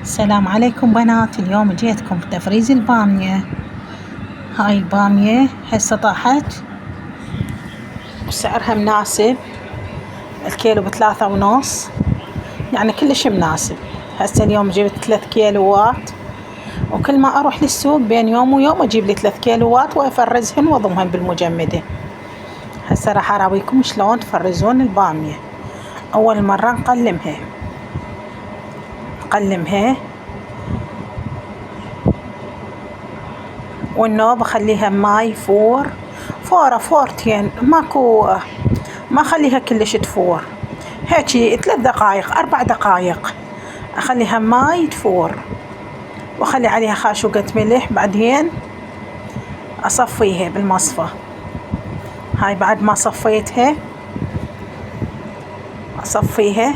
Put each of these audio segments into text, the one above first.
السلام عليكم بنات. اليوم جيتكم بتفريز البامية. هاي البامية هسه طاحت وسعرها مناسب، الكيلو ب3.5، يعني كلش مناسب. هسه اليوم جبت 3 كيلوات، وكل ما اروح للسوق بين يوم ويوم اجيب لي 3 كيلوات وافرزهن واضمهن بالمجمدة. هسه راح اراويكم شلون تفرزون البامية. اول مرة نقلمها والنوب اخليها ماي فورتين، ما اخليها كلش تفور، هيجي 3 دقايق 4 دقايق اخليها ماي تفور، واخلي عليها خاشوقة ملح. بعدين اصفيها بالمصفى. هاي بعد ما صفيتها اصفيها.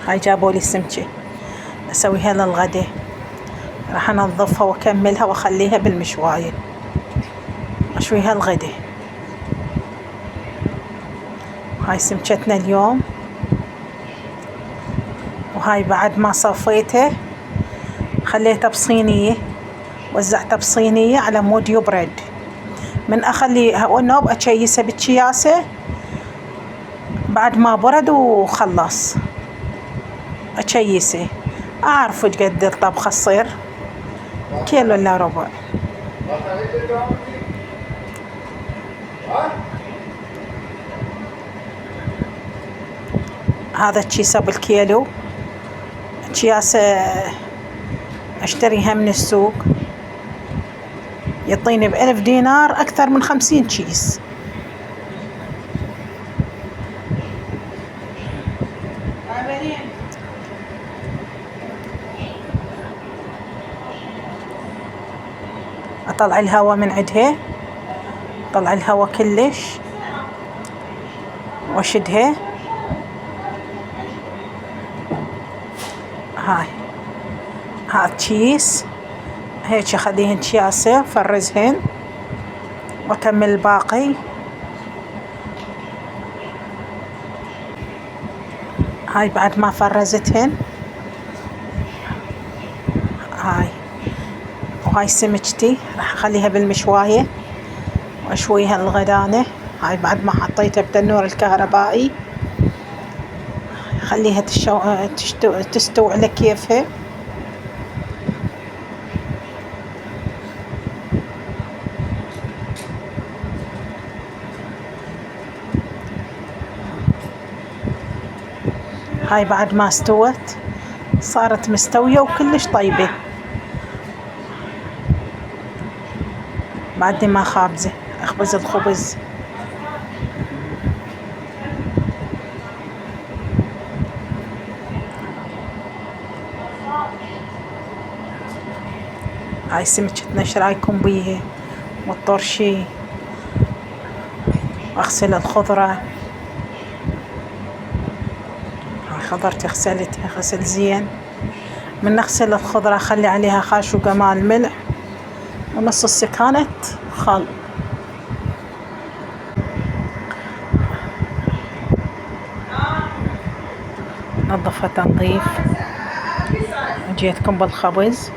هاي جابولي سمكة اسويها للغدا، راح انظفها واكملها واخليها بالمشواية اشويها الغدا. هاي سمكتنا اليوم. وهاي بعد ما صفيتها خليتها بصينية، وزعتها بصينية على مود يبرد. من اخليها والنوب اكيسها بالكياسة بعد ما برد وخلص اكيسه. اعرف ايش قد الطبخة تصير، كيلو الا ربع. هذا الكيسة بالكيلو، كياسة اشتريها من السوق يعطيني ب1000 دينار اكثر من 50 كيس. اطلع الهواء من عندها، اطلع الهواء كلش واشدها. هاي كيس هيك اخليهن كياسة فرزهن واكمل الباقي. هاي بعد ما فرزتهن وهاي سمكتي راح اخليها بالمشواية واشويها الغدانة. هاي بعد ما حطيتها بالتنور الكهربائي خليها تستوي على كيفها. هاي بعد ما استوت صارت مستوية وكلش طيبة. بعدني ما خابزة اخبز الخبز. هاي سمكتنا ايش رايكم بيها؟ والطرشي. اغسل الخضرة. هاي خضرتي غسلتها غسل زين. من اغسل الخضرة اخلي عليها خاشوقة مال ملح ونص السكانة خل. نظفها تنظيف. جيتكم بالخبز.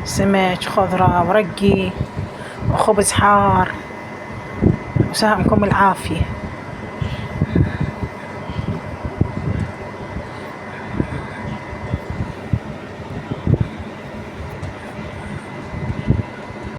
سمك خضرة ورقي وخبز حار، وسهمكم العافية.